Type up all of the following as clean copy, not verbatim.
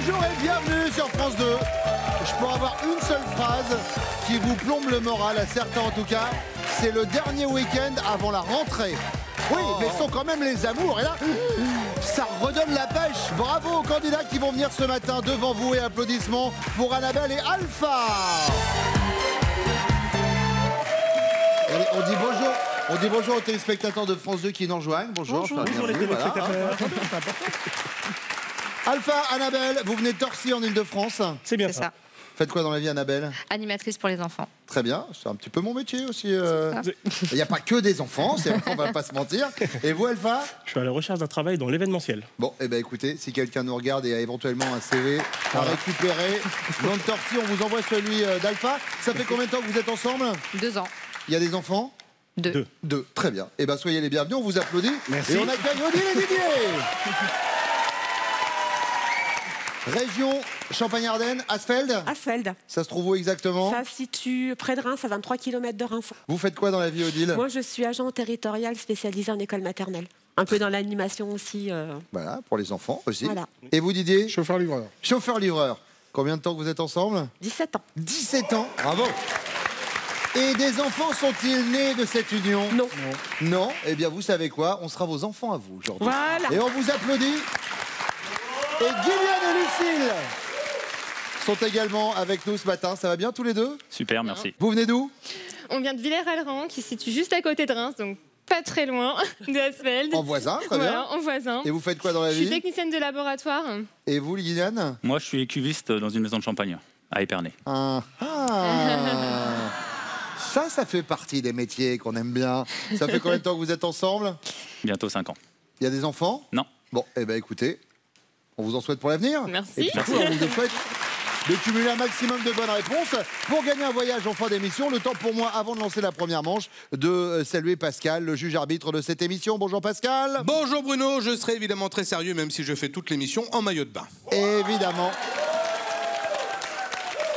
Bonjour et bienvenue sur France 2. Je pourrais avoir une seule phrase qui vous plombe le moral, à certains en tout cas. C'est le dernier week-end avant la rentrée. Oui, mais ce sont quand même les amours. Et là, ça redonne la pêche. Bravo aux candidats qui vont venir ce matin devant vous et applaudissements pour Annabelle et Alpha. Allez, on dit bonjour. On dit bonjour aux téléspectateurs de France 2 qui nous rejoignent. Bonjour. Bonjour les téléspectateurs. Alpha, Annabelle, vous venez de Torcy en Ile-de-France. C'est bien C'est ça. ça. Faites quoi dans la vie, Annabelle? Animatrice pour les enfants. Très bien, c'est un petit peu mon métier aussi. Il n'y a pas que des enfants, on va pas se mentir. Et vous, Alpha? Je suis à la recherche d'un travail dans l'événementiel. Bon, eh ben écoutez, si quelqu'un nous regarde et a éventuellement un CV à récupérer, dans le Torcy, on vous envoie celui d'Alpha. Ça fait combien de temps que vous êtes ensemble? 2 ans. Il y a des enfants? 2. 2, très bien. Eh ben soyez les bienvenus, on vous applaudit. Merci. Et on accueille Odile et Didier. Région Champagne-Ardenne, Asfeld. Asfeld. Ça se trouve où exactement? Ça se situe près de Reims, à 23 km de Reims. Vous faites quoi dans la vie, Odile? Moi, je suis agent territorial spécialisé en école maternelle. Un peu dans l'animation aussi. Voilà, pour les enfants aussi. Voilà. Et vous, Didier? Chauffeur-livreur. Chauffeur-livreur. Combien de temps que vous êtes ensemble? 17 ans. 17 ans. Bravo. Et des enfants sont-ils nés de cette union? Non. Non. Eh bien, vous savez quoi? On sera vos enfants à vous aujourd'hui. Voilà. Et on vous applaudit. Et Guyliane et Lucille sont également avec nous ce matin. Ça va bien tous les deux? Super, merci. Vous venez d'où? On vient de Villers-Alran, qui se situe juste à côté de Reims, donc pas très loin de Asfeld. En voisin, très bien. Voilà, en voisin. Et vous faites quoi dans la Je suis vie? technicienne de laboratoire. Et vous, Guyliane? Moi, je suis cuviste dans une maison de champagne, à Épernay. Ah. Ça fait partie des métiers qu'on aime bien. Ça fait combien de temps que vous êtes ensemble? Bientôt 5 ans. Il y a des enfants? Non. Bon, eh ben écoutez, on vous en souhaite pour l'avenir. Merci. Et puis surtout, on vous souhaite de cumuler un maximum de bonnes réponses pour gagner un voyage en fin d'émission. Le temps pour moi, avant de lancer la première manche, de saluer Pascal, le juge arbitre de cette émission. Bonjour Pascal. Bonjour Bruno, je serai évidemment très sérieux même si je fais toute l'émission en maillot de bain. Évidemment.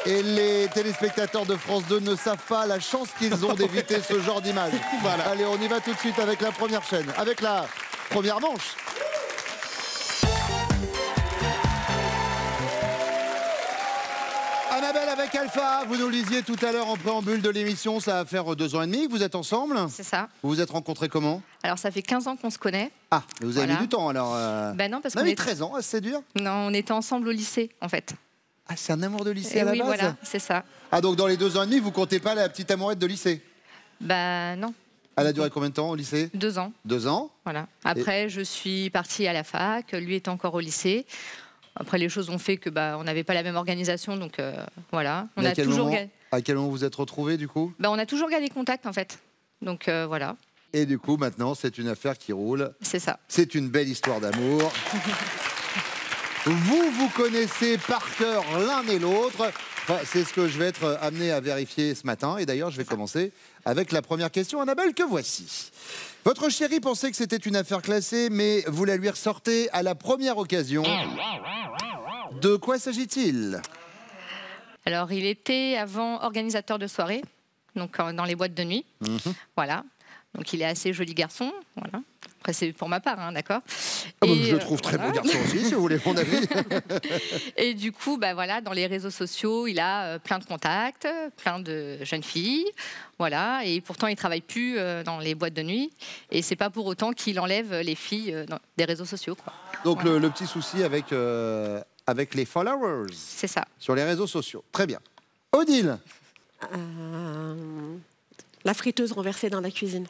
Et les téléspectateurs de France 2 ne savent pas la chance qu'ils ont d'éviter ce genre d'image. Voilà. Allez, on y va tout de suite avec la première chaîne, avec la première manche. Annabelle avec Alpha, vous nous le disiez tout à l'heure en préambule de l'émission, ça va faire 2 ans et demi que vous êtes ensemble. C'est ça. Vous vous êtes rencontrés comment? Alors, ça fait 15 ans qu'on se connaît. Ah, mais vous avez Voilà. mis du temps alors. Ben non, parce Vous qu'on avez est... 13 ans, c'est dur. Non, on était ensemble au lycée, en fait. Ah, c'est un amour de lycée Et à la oui, base. voilà, c'est ça. Ah, donc dans les 2 ans et demi, vous comptez pas la petite amourette de lycée? Bah non, Elle a duré combien de temps au lycée? 2 ans. 2 ans. Voilà. Après, je suis partie à la fac, lui était encore au lycée. Après, les choses ont fait que on n'avait pas la même organisation, donc voilà. On Mais a toujours à quel moment vous êtes retrouvés du coup? on a toujours gardé contact, en fait. Donc voilà, Et du coup, maintenant, c'est une affaire qui roule. c'est ça. C'est une belle histoire d'amour. Vous connaissez par cœur l'un et l'autre. Enfin, c'est ce que je vais être amené à vérifier ce matin. Et d'ailleurs, je vais commencer avec la première question, Annabelle, que voici. Votre chéri pensait que c'était une affaire classée, mais vous la lui ressortez à la première occasion. De quoi s'agit-il? Alors, il était avant organisateur de soirée, donc dans les boîtes de nuit. Voilà. Donc, il est assez joli garçon. Voilà. Après, c'est pour ma part, hein, d'accord. Ah bah, Et, je le trouve très beau garçon aussi, si vous voulez mon avis. Et du coup, voilà, dans les réseaux sociaux, il a plein de contacts, plein de jeunes filles, voilà. Et pourtant, il travaille plus dans les boîtes de nuit. Et c'est pas pour autant qu'il enlève les filles des réseaux sociaux, quoi. Donc Voilà. le petit souci avec les followers C'est ça. sur les réseaux sociaux. Très bien. Odile. La friteuse renversée dans la cuisine.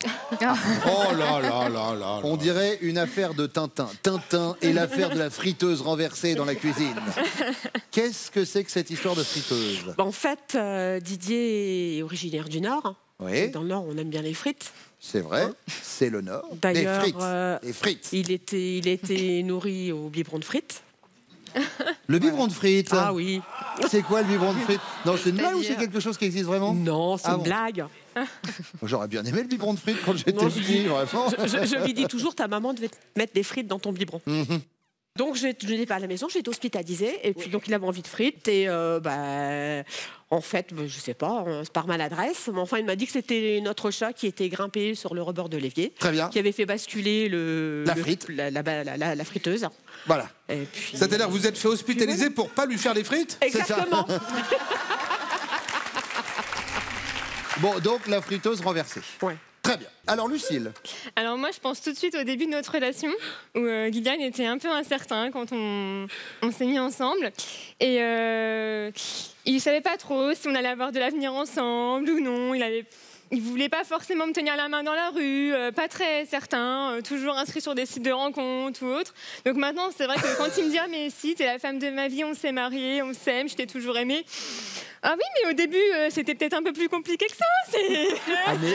Oh là là là là. On dirait une affaire de Tintin. Tintin et l'affaire de la friteuse renversée dans la cuisine. Qu'est-ce que c'est que cette histoire de friteuse? En fait, Didier est originaire du Nord. Oui, Dans le Nord, on aime bien les frites. c'est vrai, c'est le Nord. Les D'ailleurs, frites. Les frites. Il était nourri au biberon de frites. Le biberon de frites. Ah oui. C'est quoi le biberon de frites? Non, c'est une blague ou c'est C'est-à-dire quelque chose qui existe vraiment? Non, c'est Ah une bon. blague. J'aurais bien aimé le biberon de frites quand j'étais Non, petit, vraiment. Je lui dis toujours, ta maman devait te mettre des frites dans ton biberon. Donc je n'étais pas à la maison, j'ai été hospitalisée et puis donc il avait envie de frites et en fait, je sais pas, c'est par maladresse, mais enfin il m'a dit que c'était notre chat qui était grimpé sur le rebord de l'évier, Très bien. qui avait fait basculer la friteuse. Voilà. Et puis, C'est-à-dire que vous êtes fait hospitaliser pour pas lui faire les frites? exactement. Bon, donc la friteuse renversée. Ouais. Très bien. Alors Lucille, Alors moi, je pense tout de suite au début de notre relation, où Guyliane était un peu incertain quand on s'est mis ensemble. Et il ne savait pas trop si on allait avoir de l'avenir ensemble ou non. Il voulait pas forcément me tenir la main dans la rue, pas très certain, toujours inscrit sur des sites de rencontres ou autres. Donc maintenant, c'est vrai que quand il me dit « Ah mais si, t'es la femme de ma vie, on s'est mariés, on s'aime, je t'ai toujours aimé », ah oui, mais au début, c'était peut-être un peu plus compliqué que ça. ah, mais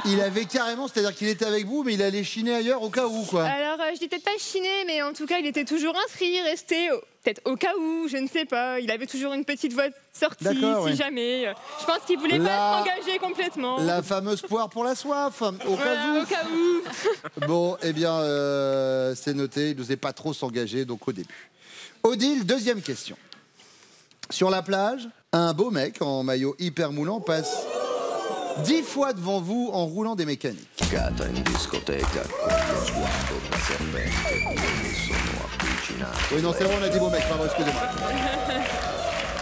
il avait carrément, c'est-à-dire qu'il était avec vous, mais il allait chiner ailleurs au cas où, quoi. Alors, je dis peut-être pas chiner, mais en tout cas, il était toujours inscrit, resté, peut-être au cas où, je ne sais pas. Il avait toujours une petite voie de sortie, si jamais. Je pense qu'il voulait pas s'engager complètement. La fameuse poire pour la soif, au cas où. Bon, eh bien, c'est noté, il n'osait pas trop s'engager, donc au début. Odile, deuxième question. Sur la plage, un beau mec en maillot hyper moulant passe 10 fois devant vous en roulant des mécaniques. Oui, non, c'est vrai, on a dit beau mec, pardon, excusez-moi.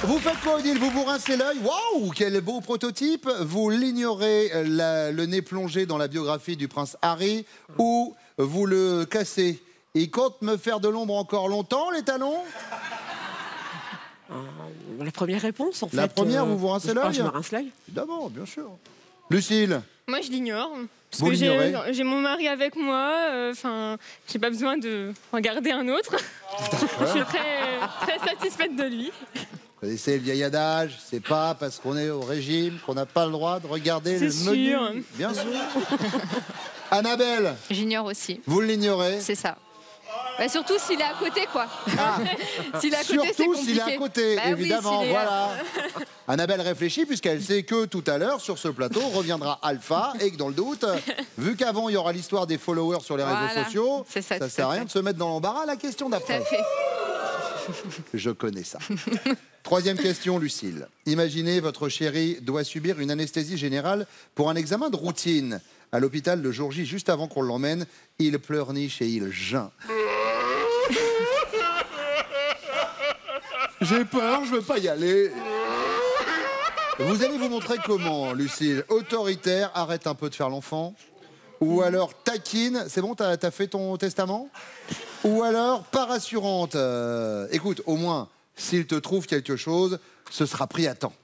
Vous faites quoi, Odile? Vous vous rincez l'œil? Waouh, quel beau prototype! Vous l'ignorez, le nez plongé dans la biographie du prince Harry, ou vous le cassez? Il compte me faire de l'ombre encore longtemps, les talons? La première réponse, en fait. La première, vous vous rincez l'œil? Je me rince l'œil. Évidemment, bien sûr. Lucille? Moi, je l'ignore. Parce Vous que l'ignorez? j'ai mon mari avec moi. Enfin, j'ai pas besoin de regarder un autre. Je suis très satisfaite de lui. Vous connaissez le vieil adage, c'est pas parce qu'on est au régime qu'on n'a pas le droit de regarder le menu. sûr. Bien sûr. Annabelle, J'ignore aussi. vous l'ignorez? C'est ça. Bah, surtout s'il est à côté, quoi. S'il est à côté, c'est Surtout compliqué. s'il est à côté, Bah oui, évidemment, s'il est voilà. Annabelle réfléchit puisqu'elle sait que tout à l'heure, sur ce plateau, reviendra Alpha et que dans le doute, vu qu'avant il y aura l'histoire des followers sur les réseaux Voilà. sociaux, C'est ça, ça tout sert à à rien fait. de se mettre dans l'embarras. La question Tout à d'après. fait. Je connais ça. Troisième question, Lucille. Imaginez, votre chéri doit subir une anesthésie générale pour un examen de routine. À l'hôpital, le jour J, juste avant qu'on l'emmène, il pleurniche et il geint. J'ai peur, je veux pas y aller. Vous allez vous montrer comment, Lucille? Autoritaire, arrête un peu de faire l'enfant. Ou alors taquine, c'est bon, t'as fait ton testament? Ou alors pas rassurante. Écoute, au moins, s'il te trouve quelque chose, ce sera pris à temps.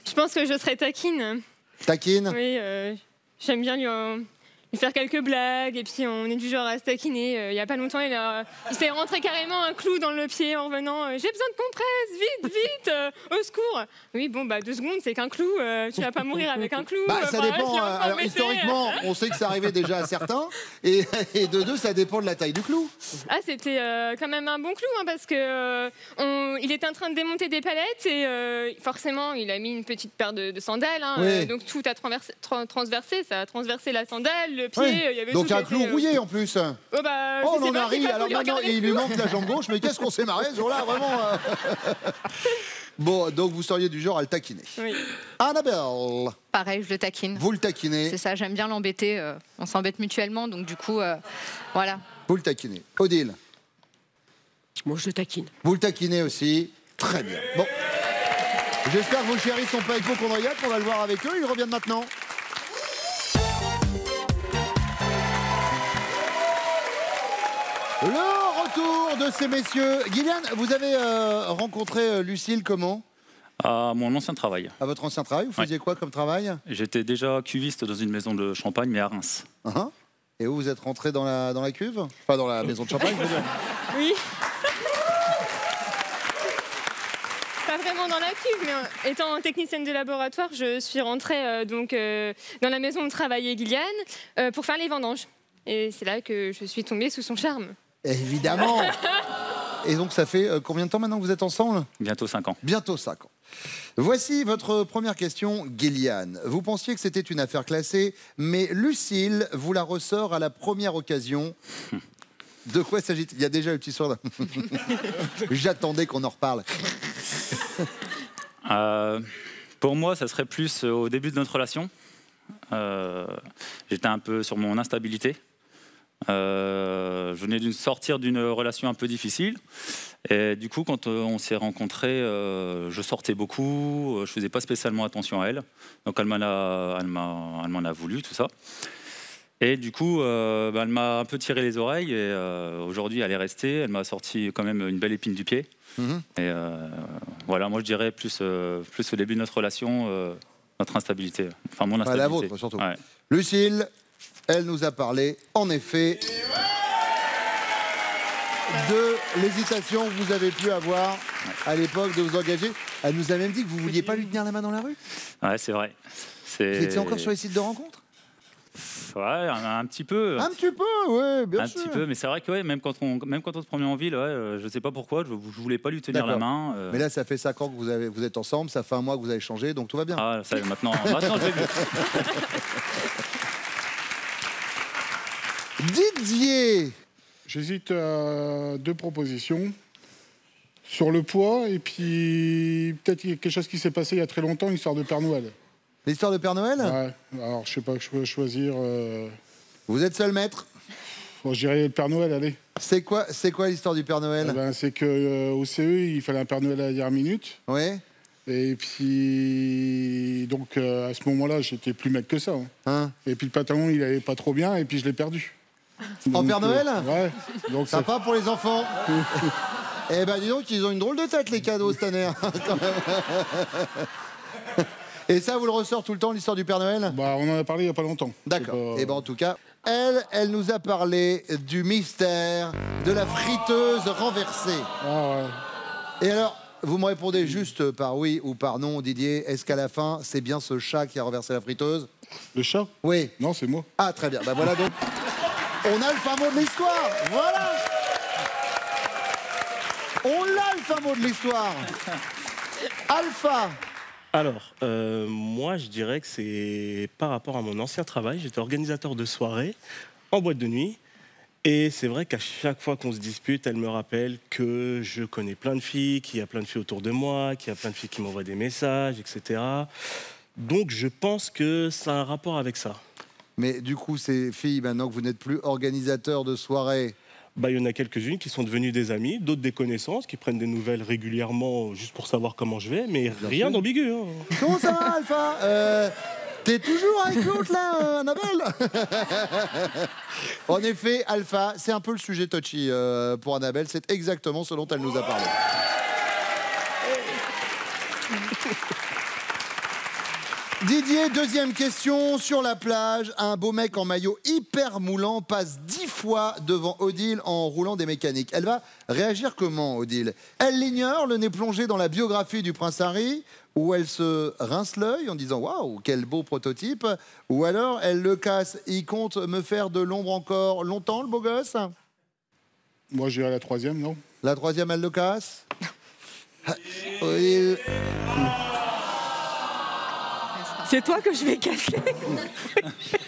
Je pense que je serais taquine. Taquine? Oui, j'aime bien lui faire quelques blagues et puis on est du genre à se taquiner. Il y a pas longtemps, il s'est rentré carrément un clou dans le pied en revenant. J'ai besoin de compresse, vite, vite, au secours. Oui, bon, 2 secondes, c'est qu'un clou. Tu vas pas mourir avec un clou. Ça dépend. Alors, historiquement, on sait que ça arrivait déjà à certains. Et de deux, ça dépend de la taille du clou. Ah, c'était quand même un bon clou, hein, parce que il était en train de démonter des palettes et forcément, il a mis une petite paire de sandales. Hein, Oui. donc tout a transversé, ça a transversé la sandale, le pied. Oui. Il y avait Donc tout un qui clou était, rouillé en plus. je Oh, on sais en pas, a ri. j'ai pas Alors voulu maintenant, regarder il le lui clou. manque la jambe gauche. Mais qu'est-ce qu'on s'est marré ce jour-là, vraiment. Bon, donc vous seriez du genre à le taquiner. Oui. Annabelle, Pareil, je le taquine. vous le taquinez. C'est ça, j'aime bien l'embêter. On s'embête mutuellement, donc du coup, voilà. Vous le taquinez. Odile, Moi, je le taquine. vous le taquinez aussi. Très bien. Bon. J'espère que vos chéris sont pas hypochondriaques. On va le voir avec eux. Ils reviennent maintenant. Le retour de ces messieurs. Guyliane, vous avez rencontré Lucille comment? À mon ancien travail. À votre ancien travail, vous faisiez quoi comme travail? J'étais déjà cuviste dans une maison de champagne, mais à Reims. Et où vous êtes rentré dans la cuve? Enfin, dans la maison de champagne, je veux dire. Oui. Pas vraiment dans la cuve, mais étant technicienne de laboratoire, je suis rentrée dans la maison où travaillait Guyliane pour faire les vendanges. Et c'est là que je suis tombée sous son charme. Évidemment. Et donc, ça fait combien de temps maintenant que vous êtes ensemble? Bientôt 5 ans. Bientôt 5 ans. Voici votre première question, Gillian. Vous pensiez que c'était une affaire classée, mais Lucille vous la ressort à la première occasion. De quoi s'agit-il? Il y a déjà le petit soir. J'attendais qu'on en reparle. Pour moi, ça serait plus au début de notre relation. J'étais un peu sur mon instabilité. Je venais de sortir d'une relation un peu difficile. Et du coup, quand on s'est rencontrés, je sortais beaucoup, je faisais pas spécialement attention à elle. Donc elle m'en a voulu, tout ça. Et du coup, elle m'a un peu tiré les oreilles. Et aujourd'hui, elle est restée. Elle m'a sorti quand même une belle épine du pied. Et voilà, moi je dirais plus au début de notre relation, notre instabilité. Enfin, mon instabilité. Pas la vôtre, surtout. Ouais. Lucille, elle nous a parlé, en effet, de l'hésitation que vous avez pu avoir à l'époque de vous engager. Elle nous a même dit que vous ne vouliez pas lui tenir la main dans la rue. Ouais, c'est vrai. Vous étiez encore sur les sites de rencontres? Ouais, un petit peu. Un petit peu, oui, bien un sûr. petit peu, mais c'est vrai que ouais, même quand on se promenait en ville, je sais pas pourquoi, je voulais pas lui tenir la main. Mais là, ça fait 5 ans que vous êtes ensemble, ça fait 1 mois que vous avez changé, donc tout va bien. Ah, ça, maintenant je vais mieux. Didier, j'hésite à 2 propositions. Sur le poids, et puis peut-être quelque chose qui s'est passé il y a très longtemps, une histoire de Père Noël. L'histoire de Père Noël? Ouais, alors je sais pas que je peux choisir. Vous êtes seul maître? Bon, je dirais le Père Noël, allez. C'est quoi l'histoire du Père Noël? C'est qu'au CE, il fallait un Père Noël à la dernière minute. Oui. Et puis, donc à ce moment-là, j'étais plus maître que ça. Et puis le pantalon, il allait pas trop bien, et puis je l'ai perdu. En Père Noël? Ouais. Donc sympa pour les enfants. Eh ben dis donc, ils ont une drôle de tête, les cadeaux cette année. Quand même. Et ça, vous le ressort tout le temps, l'histoire du Père Noël? On en a parlé il n'y a pas longtemps. D'accord. Et ben en tout cas, elle nous a parlé du mystère de la friteuse renversée. Ah ouais. Et alors, vous me répondez juste par oui ou par non, Didier. Est-ce qu'à la fin, c'est bien ce chat qui a renversé la friteuse? Le chat? Oui. Non, c'est moi. Ah, très bien. Ben voilà donc. On a le fin mot de l'histoire. Voilà. On a le fin mot de l'histoire. Alpha. Alors, moi, je dirais que c'est par rapport à mon ancien travail. J'étais organisateur de soirées en boîte de nuit. Et c'est vrai qu'à chaque fois qu'on se dispute, elle me rappelle que je connais plein de filles, qu'il y a plein de filles autour de moi, qu'il y a plein de filles qui m'envoient des messages, etc. Donc, je pense que ça a un rapport avec ça. Mais du coup, ces filles, maintenant que vous n'êtes plus organisateur de soirées... Il y en a quelques-unes qui sont devenues des amies, d'autres des connaissances, qui prennent des nouvelles régulièrement juste pour savoir comment je vais, mais rien d'ambigu. Comment ça va, Alpha? T'es toujours avec l'autre, là, Annabelle? En effet, Alpha, c'est un peu le sujet touchy pour Annabelle. C'est exactement ce dont elle nous a parlé. Didier, deuxième question. Sur la plage, un beau mec en maillot hyper moulant passe 10 fois devant Odile en roulant des mécaniques. Elle va réagir comment, Odile? Elle l'ignore, le nez plongé dans la biographie du prince Harry, ou elle se rince l'œil en disant « Waouh, quel beau prototype !» Ou alors elle le casse. Il compte me faire de l'ombre encore longtemps, le beau gosse? Moi, je dirais la 3e, non? La 3e, elle le casse? Odile... C'est toi que je vais casser.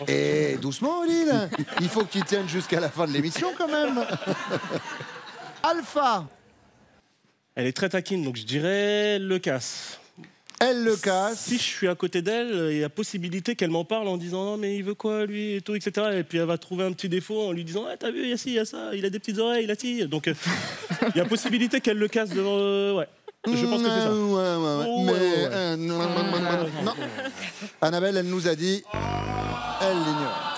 Et doucement, Odile. Il faut qu'il tienne jusqu'à la fin de l'émission, quand même. Alpha. Elle est très taquine, donc je dirais le casse. Elle le casse. Si je suis à côté d'elle, il y a possibilité qu'elle m'en parle en disant non mais il veut quoi lui et tout, etc. Et puis elle va trouver un petit défaut en lui disant ah, t'as vu, il y a ci, il y a ça, il a des petites oreilles, il a ci. Donc il y a possibilité qu'elle le casse devant. Ouais. Je pense que c'est ça. Non. Annabelle, elle nous a dit, elle l'ignore.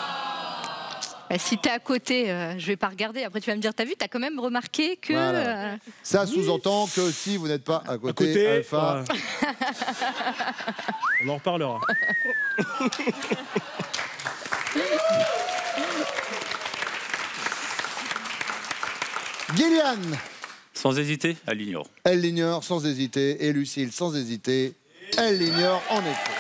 Si t'es à côté, je vais pas regarder. Après, tu vas me dire, t'as vu, t'as quand même remarqué que... Voilà. Ça sous-entend que si vous n'êtes pas à côté, Alpha... On en reparlera. Gillian. Sans hésiter, elle l'ignore. Elle l'ignore sans hésiter. Et Lucille, sans hésiter, elle l'ignore en effet.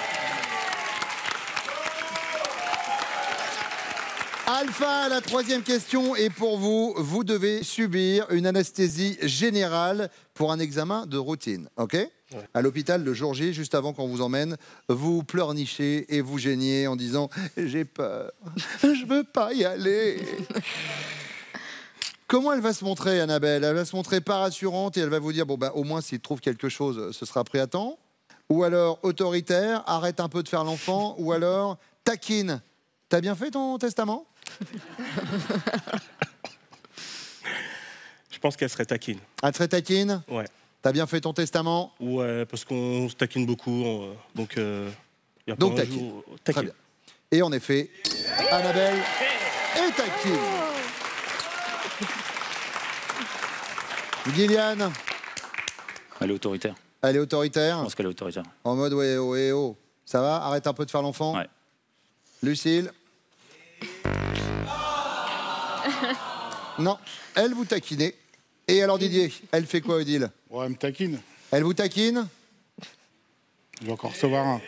Alpha, la troisième question est pour vous. Vous devez subir une anesthésie générale pour un examen de routine, ok? Ouais. À l'hôpital le jour J, juste avant qu'on vous emmène, vous pleurnichez et vous gêniez en disant « J'ai peur, je veux pas y aller ». Comment elle va se montrer, Annabelle? Elle va se montrer pas rassurante et elle va vous dire « Bon, bah, au moins, s'il trouve quelque chose, ce sera pris à temps ». Ou alors autoritaire, arrête un peu de faire l'enfant. Ou alors taquine. T'as bien fait ton testament? Je pense qu'elle serait taquine. Elle serait taquine? Ouais. T'as bien fait ton testament? Ouais, parce qu'on se taquine beaucoup. Donc y a donc pas un taquine. jour- Très bien. Et en effet, Annabelle est taquine. Gillian? Elle est autoritaire. Elle est autoritaire? Je pense qu'elle est autoritaire. En mode ouais, ouais, oh. Ça va? Arrête un peu de faire l'enfant? Ouais. Lucille? Non, elle vous taquinait. Et alors Didier, elle fait quoi, Odile? Ouais, elle me taquine. Elle vous taquine? Je vais encore recevoir un.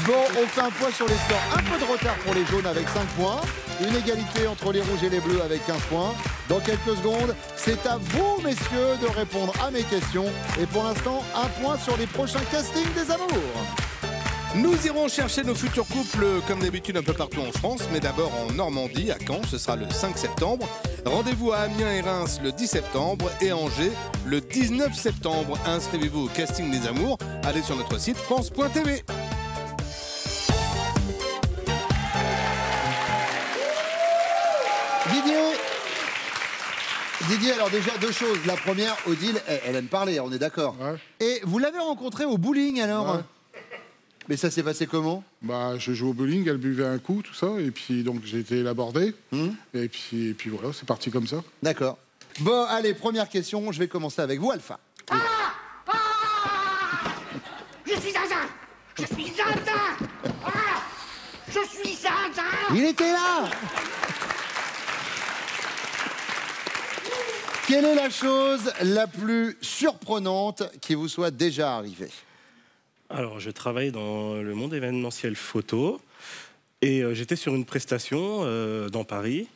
Bon, on fait un point sur les scores. Un peu de retard pour les jaunes avec 5 points. Une égalité entre les rouges et les bleus avec 15 points. Dans quelques secondes, c'est à vous, messieurs, de répondre à mes questions. Et pour l'instant, un point sur les prochains castings des amours. Nous irons chercher nos futurs couples comme d'habitude un peu partout en France, mais d'abord en Normandie, à Caen, ce sera le 5 septembre. Rendez-vous à Amiens et Reims le 10 septembre et Angers le 19 septembre. Inscrivez-vous au casting des amours, allez sur notre site France.tv. Didier, alors déjà deux choses. La première, Odile, elle aime parler, on est d'accord. Ouais. Et vous l'avez rencontrée au bowling alors? Ouais. Mais ça s'est passé comment? Bah, je joue au bowling, elle buvait un coup, tout ça, et puis donc j'ai été l'aborder. Et puis voilà, c'est parti comme ça. D'accord. Bon, allez, première question, je vais commencer avec vous, Alpha. Je suis zinzin! Je suis zinzin! Je suis zinzin! Il était là! Quelle est la chose la plus surprenante qui vous soit déjà arrivée? Alors, je travaille dans le monde événementiel photo et j'étais sur une prestation dans Paris.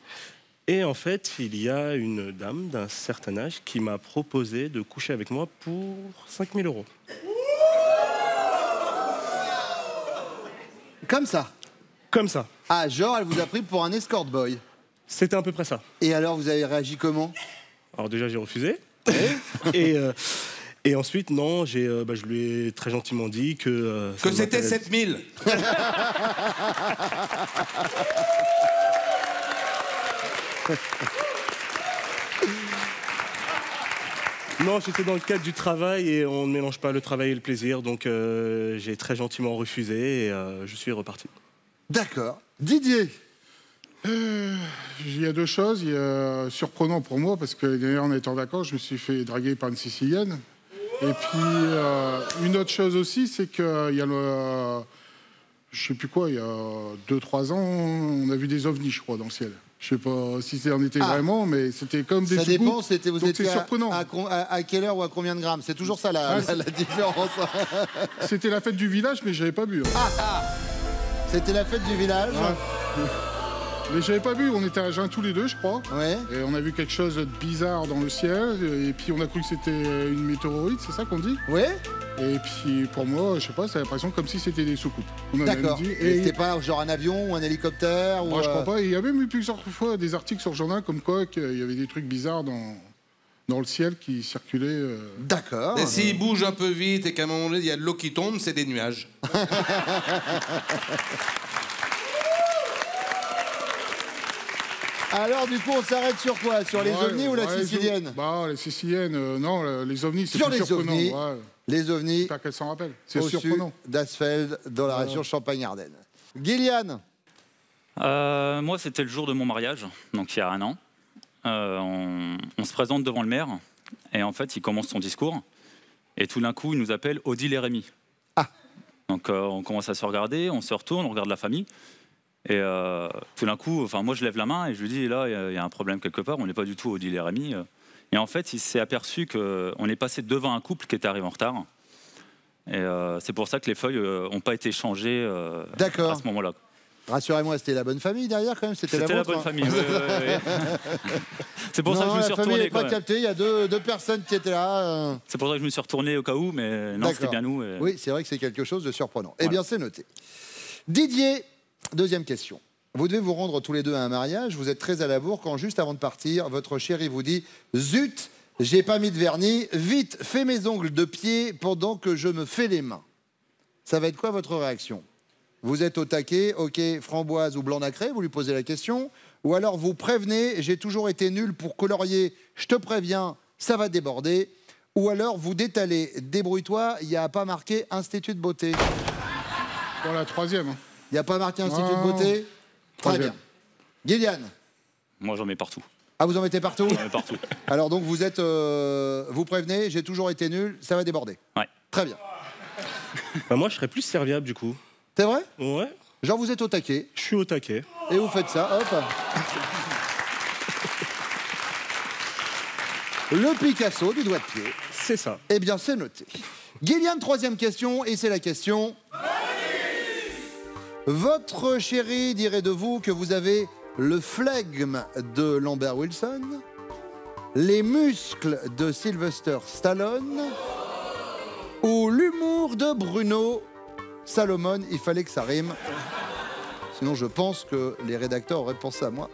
Et en fait, il y a une dame d'un certain âge qui m'a proposé de coucher avec moi pour 5 000 €. Comme ça? Comme ça. Ah, genre, elle vous a pris pour un escort boy. C'était à peu près ça. Et alors, vous avez réagi comment? Alors déjà, j'ai refusé. Et ensuite, non, je lui ai très gentiment dit que... Que c'était 7000. Non, c'était dans le cadre du travail et on ne mélange pas le travail et le plaisir. Donc j'ai très gentiment refusé et je suis reparti. D'accord. Didier? Il y a deux choses. Il y a surprenant pour moi, parce que d'ailleurs, en étant d'accord, je me suis fait draguer par une Sicilienne. Et puis, une autre chose aussi, c'est qu'il y a le... Je sais plus quoi, il y a 2-3 ans, on a vu des ovnis, je crois, dans le ciel. Je sais pas si ça en était vraiment, mais c'était comme des Ça soucoupes. dépend, vous donc étiez c'est surprenant. à quelle heure ou à combien de grammes? C'est toujours ça la différence. C'était la fête du village, mais j'avais pas bu. C'était la fête du village. Ouais. Mais j'avais pas bu, on était à jeun tous les deux, je crois. Ouais. Et on a vu quelque chose de bizarre dans le ciel. Et puis on a cru que c'était une météorite, c'est ça qu'on dit? Ouais. Et puis pour moi, je sais pas, c'est l'impression comme si c'était des soucoupes. On a même D'accord. dit. Et c'était pas genre un avion ou un hélicoptère? Moi, je crois pas. Il y a même eu plusieurs fois des articles sur le journal comme quoi qu'il y avait des trucs bizarres dans le ciel qui circulaient. D'accord. Et s'il bouge un peu vite et qu'à un moment donné, il y a de l'eau qui tombe, c'est des nuages. Alors, du coup, on s'arrête sur quoi? Sur les ovnis ou la sicilienne? Les siciliennes, non, les ovnis, c'est sur plus les surprenant. ovnis. Ouais. Les ovnis. J'espère qu'elle s'en rappelle. C'est au surprenant. sud d'Asfeld, dans la région Champagne-Ardenne. Gillian? Moi, c'était le jour de mon mariage, donc il y a 1 an. On se présente devant le maire, et en fait, il commence son discours, et tout d'un coup, il nous appelle Odile et Rémi. Ah. Donc, on commence à se regarder, on se retourne, on regarde la famille, et tout d'un coup, moi, je lève la main, et je lui dis, là, il y a un problème quelque part, on n'est pas du tout Odile et Rémi. Et en fait, il s'est aperçu qu'on est passé devant un couple qui était arrivé en retard. Et c'est pour ça que les feuilles n'ont pas été changées D'accord. à ce moment-là. Rassurez-moi, c'était la bonne famille derrière quand même. C'était la C'était vôtre, la bonne hein. famille. C'est pour ça que je me suis la famille retourné. n'est pas quand même. captée. Il y a deux personnes qui étaient là. C'est pour ça que je me suis retourné au cas où, mais non, c'était bien nous. Et... Oui, c'est vrai que c'est quelque chose de surprenant. Eh Voilà. bien, c'est noté. Didier, deuxième question. Vous devez vous rendre tous les deux à un mariage. Vous êtes très à la bourre quand, juste avant de partir, votre chéri vous dit « Zut, j'ai pas mis de vernis. Vite, fais mes ongles de pied pendant que je me fais les mains. » Ça va être quoi votre réaction? Vous êtes au taquet, ok, framboise ou blanc nacré, vous lui posez la question. Ou alors vous prévenez, j'ai toujours été nul pour colorier, je te préviens, ça va déborder. Ou alors vous détalez, débrouille-toi, il n'y a pas marqué Institut de beauté. Pour la troisième. Hein. Il n'y a pas marqué Institut de Non. beauté? Très Troisième. bien. Gillian, Moi, j'en mets partout. ah vous en mettez partout? J'en mets partout. Alors donc vous êtes, vous prévenez, j'ai toujours été nul, ça va déborder. Ouais. Très bien. Bah, moi, je serais plus serviable du coup. C'est vrai? Ouais, Genre vous êtes au taquet je suis au taquet. et vous faites ça, hop. Le Picasso du doigt de pied. C'est ça. Eh bien, c'est noté. Gillian, troisième question, et c'est la question. Votre chéri dirait de vous que vous avez le flegme de Lambert Wilson, les muscles de Sylvester Stallone ou l'humour de Bruno Salomon. Il fallait que ça rime. Sinon, je pense que les rédacteurs auraient pensé à moi.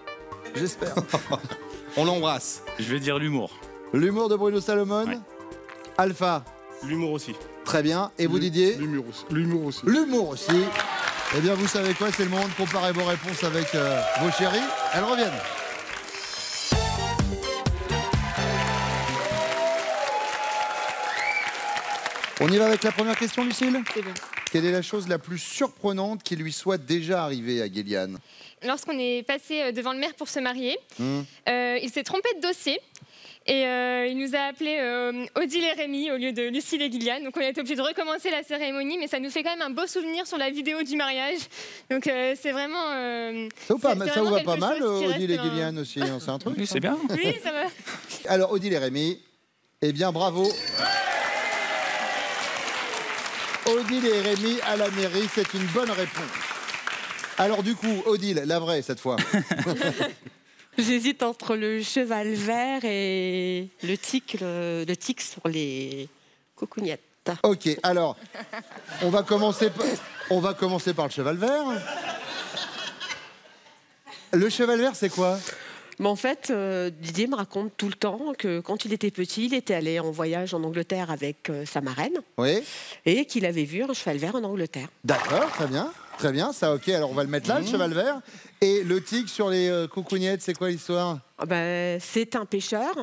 J'espère. On l'embrasse. Je vais dire l'humour. L'humour de Bruno Salomon. Ouais. Alpha, L'humour aussi. très bien. Et vous, Didier? L'humour aussi. L'humour aussi. L'humour aussi. Eh bien, vous savez quoi, c'est le moment de comparer vos réponses avec vos chéris. Elles reviennent. On y va avec la première question, Lucille? C'est bon. Quelle est la chose la plus surprenante qui lui soit déjà arrivée à Gillian? Lorsqu'on est passé devant le maire pour se marier, il s'est trompé de dossier. Et il nous a appelé Odile et Rémi au lieu de Lucille et Gillian. Donc on a été obligé de recommencer la cérémonie, mais ça nous fait quand même un beau souvenir sur la vidéo du mariage. Donc c'est vraiment. Ça vous, c'est ça vous va vraiment pas quelque mal, chose qui Odile et reste un- Gillian aussi, hein, c'est un truc? Oui, c'est bien. Oui, ça va. Alors, Odile et Rémi, eh bien, bravo. Odile et Rémi à la mairie, c'est une bonne réponse. Alors du coup, Odile, la vraie cette fois. J'hésite entre le cheval vert et le tic sur les coucougnettes. Ok, alors, on va commencer par le cheval vert. Le cheval vert, c'est quoi? Mais en fait, Didier me raconte tout le temps que quand il était petit, il était allé en voyage en Angleterre avec sa marraine Oui, et qu'il avait vu un cheval vert en Angleterre. d'accord, très bien. Très bien, ça ok, alors on va le mettre là, le cheval vert. Et le tic sur les coucougnettes, c'est quoi l'histoire? Ah ben, c'est un pêcheur.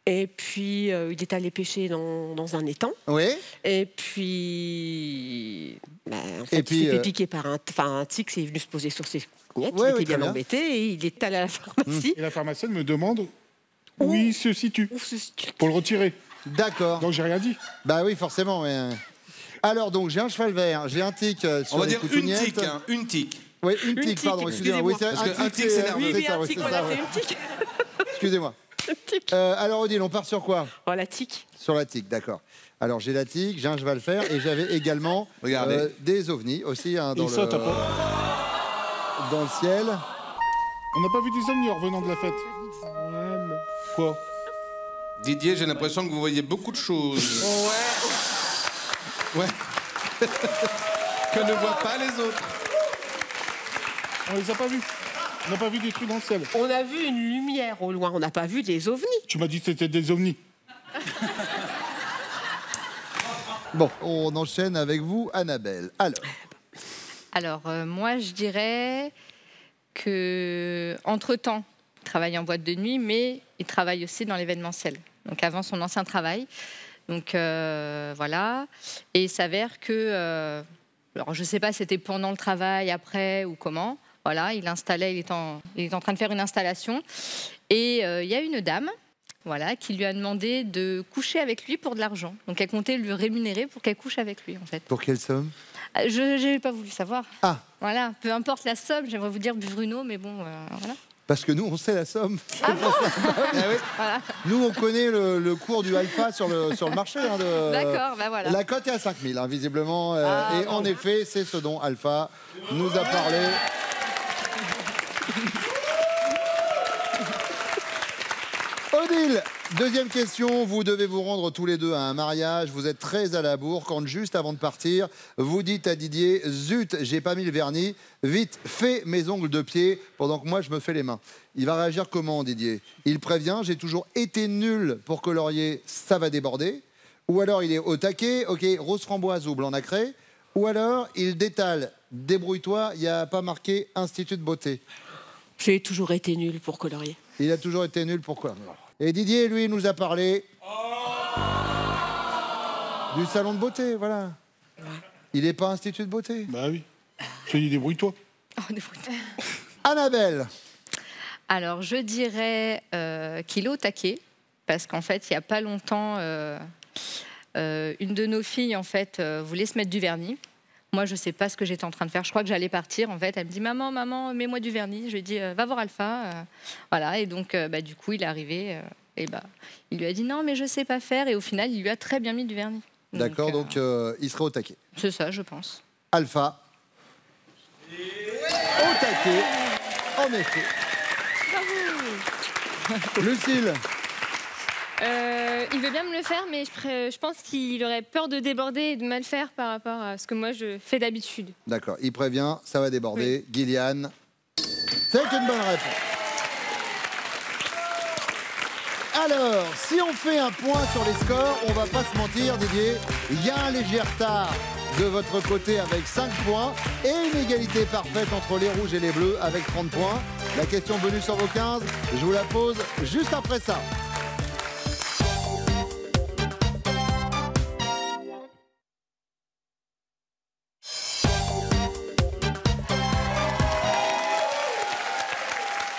Et puis, il est allé pêcher dans un étang. Oui, Et puis, en fait, Et puis, il s'est fait piquer par un tic, c'est venu se poser sur ses coucougnettes. Ouais, Il oui, était très bien bien. embêté et il est allé à la pharmacie. Et la pharmacienne me demande où il se situe pour le retirer. d'accord. Donc j'ai rien dit. Bah oui, forcément. Mais... Alors donc, j'ai un cheval vert, j'ai un tic sur On va les dire une coucougnettes. tique, hein, une tique. Oui, une Une tic, tic, pardon, excusez-moi. Oui, c'est Parce qu'un tic, c'est c'est nerveux. Oui, ça, un oui, tic, c'est on ça, a ouais. fait une tic. Excusez-moi. Tic. Alors Odile, on part sur quoi? Voilà, tic. Sur la tic, d'accord. Alors j'ai la tic, j'ai un cheval vert et j'avais également Regardez. des ovnis aussi hein, dans, Il saute à pas. dans le ciel. On n'a pas vu des ovnis en revenant de la fête. Quoi? Didier, j'ai l'impression que vous voyez beaucoup de choses. Ouais. Que ne voient pas les autres. On les a pas vus. On n'a pas vu des trucs dans le ciel. On a vu une lumière au loin, on n'a pas vu des ovnis. Tu m'as dit que c'était des ovnis. Bon, on enchaîne avec vous, Annabelle. Alors, moi, je dirais que, entre-temps, il travaille en boîte de nuit, mais il travaille aussi dans l'événementiel. Donc, avant son ancien travail. Donc, voilà. Et il s'avère que... alors, je ne sais pas si c'était pendant le travail, après ou comment. Voilà, il est en train de faire une installation. Et il y a une dame... Voilà, qui lui a demandé de coucher avec lui pour de l'argent. Donc elle comptait lui rémunérer pour qu'elle couche avec lui, en fait. Pour quelle somme? Je n'ai pas voulu savoir. Ah. Voilà, peu importe la somme, j'aimerais vous dire Bruno, mais bon, voilà. Parce que nous, on sait la somme. Ah bon oui. Voilà. Nous, on connaît le cours du alpha sur le marché. Hein, D'accord, ben voilà. La cote est à 5000, hein, visiblement. Ah, et en effet, c'est ce dont Alpha nous a parlé. Odile, deuxième question. Vous devez vous rendre tous les deux à un mariage. Vous êtes très à la bourre quand juste avant de partir, vous dites à Didier, zut, j'ai pas mis le vernis. Vite, fais mes ongles de pied pendant que moi je me fais les mains. Il va réagir comment, Didier? Il prévient, j'ai toujours été nul pour colorier, ça va déborder. Ou alors il est au taquet, ok, rose framboise ou blanc nacré. Ou alors il détale, débrouille-toi, il n'y a pas marqué Institut de beauté. J'ai toujours été nul pour colorier. Il a toujours été nul, pourquoi? Et Didier, lui, nous a parlé du salon de beauté, voilà. Il n'est pas institut de beauté. Bah oui. Je te dis, débrouille-toi. Oh, débrouille-toi. Annabelle. Alors, je dirais qu'il est au taquet, parce qu'en fait, il n'y a pas longtemps, une de nos filles, en fait, voulait se mettre du vernis. Moi, je ne sais pas ce que j'étais en train de faire. Je crois que j'allais partir. En fait, elle me dit, maman, mets-moi du vernis. Je lui ai dit, va voir Alpha. Voilà. Et donc, du coup, il est arrivé. Et il lui a dit, non, mais je ne sais pas faire. Et au final, il lui a très bien mis du vernis. D'accord, donc il sera au taquet. C'est ça, je pense. Alpha. Au taquet, en effet. Lucille. Il veut bien me le faire, mais je pense qu'il aurait peur de déborder et de mal faire par rapport à ce que moi je fais d'habitude. D'accord, il prévient, ça va déborder. Oui. Gillian. C'est une bonne réponse. Alors, si on fait un point sur les scores, on va pas se mentir, Didier, il y a un léger retard de votre côté avec 5 points et une égalité parfaite entre les rouges et les bleus avec 30 points. La question bonus sur vos 15, je vous la pose juste après ça.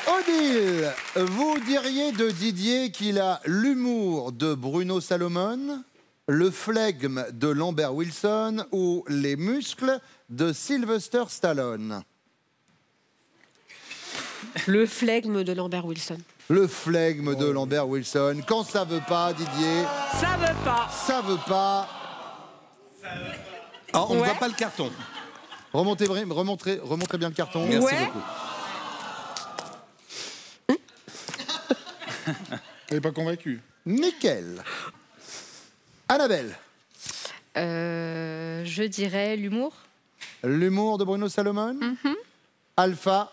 Odile, vous diriez de Didier qu'il a l'humour de Bruno Salomon, le flegme de Lambert Wilson ou les muscles de Sylvester Stallone? Le flegme de Lambert Wilson. Le flegme de Lambert Wilson. Quand ça veut pas, Didier? Ça veut pas. Ça veut pas. Ah, on ne voit pas le carton. Remontez bien le carton. Merci beaucoup. Elle n'est pas convaincue. Nickel. Annabelle. Je dirais l'humour. L'humour de Bruno Salomon. Alpha.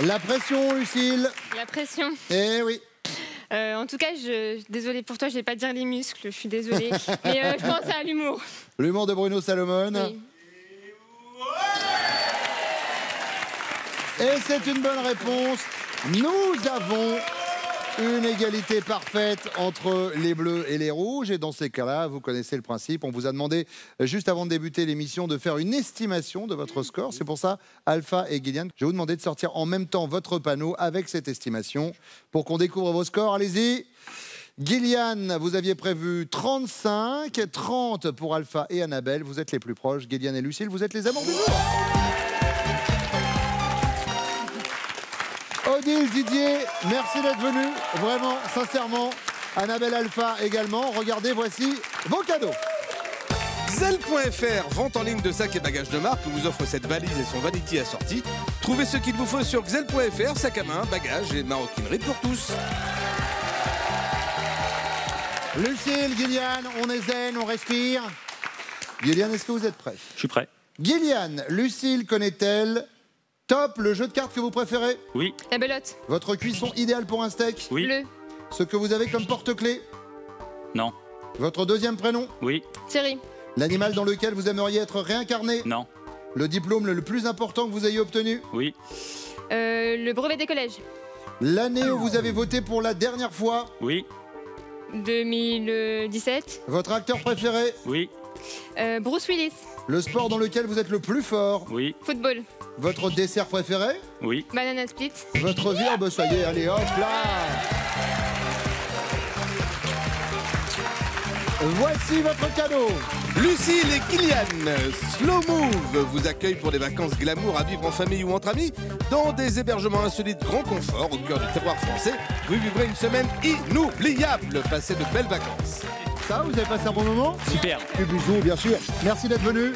La pression, Lucille. La pression. Eh oui. En tout cas, désolée pour toi, je vais pas dire les muscles, je suis désolée. Mais je pense à l'humour. L'humour de Bruno Salomon. Oui. Et c'est une bonne réponse. Nous avons une égalité parfaite entre les bleus et les rouges. Et dans ces cas-là, vous connaissez le principe. On vous a demandé, juste avant de débuter l'émission, de faire une estimation de votre score. C'est pour ça, Alpha et Gillian, je vais vous demander de sortir en même temps votre panneau avec cette estimation pour qu'on découvre vos scores. Allez-y. Gillian, vous aviez prévu 35, 30 pour Alpha et Annabelle. Vous êtes les plus proches. Gillian et Lucille, vous êtes les amours du jour. Odile, Didier, merci d'être venu, vraiment, sincèrement. Annabelle, Alpha également. Regardez, voici vos cadeaux. Xel.fr, vente en ligne de sacs et bagages de marque, vous offre cette valise et son vanity assorti. Trouvez ce qu'il vous faut sur Xel.fr, sac à main, bagages et maroquinerie pour tous. Lucille, Gillian, on est zen, on respire. Gillian, est-ce que vous êtes prêts? Je suis prêt. Gillian, Lucille connaît-elle Top, le jeu de cartes que vous préférez? Oui. La belote. Votre cuisson idéale pour un steak? Oui. Bleu. Ce que vous avez comme porte-clés? Non. Votre deuxième prénom? Oui. Thierry. L'animal dans lequel vous aimeriez être réincarné? Non. Le diplôme le plus important que vous ayez obtenu? Oui. Le brevet des collèges. L'année où vous avez voté pour la dernière fois? Oui. 2017. Votre acteur préféré? Oui. Bruce Willis. Le sport dans lequel vous êtes le plus fort? Oui. Football. Votre dessert préféré? Oui. Banana split. Votre vie? Oh bah ça y est, allez hop là! Voici votre cadeau. Lucille et Kylian, Slow Move vous accueille pour des vacances glamour à vivre en famille ou entre amis dans des hébergements insolites grand confort au cœur du terroir français. Vous vivrez une semaine inoubliable. Passez de belles vacances. Ça, vous avez passé un bon moment? Super. Puis bisous, bien sûr. Merci d'être venu.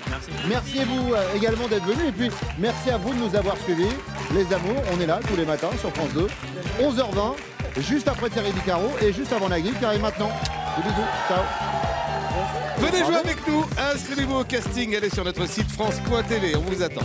Merci à vous également d'être venu. Et puis, merci à vous de nous avoir suivis. Les amours, on est là tous les matins sur France 2. 11h20, juste après Thierry Bicaro et juste avant Nagui qui arrive maintenant. Des bisous. Ciao. Venez jouer avec nous. Inscrivez-vous au casting. Allez sur notre site France.tv. On vous attend.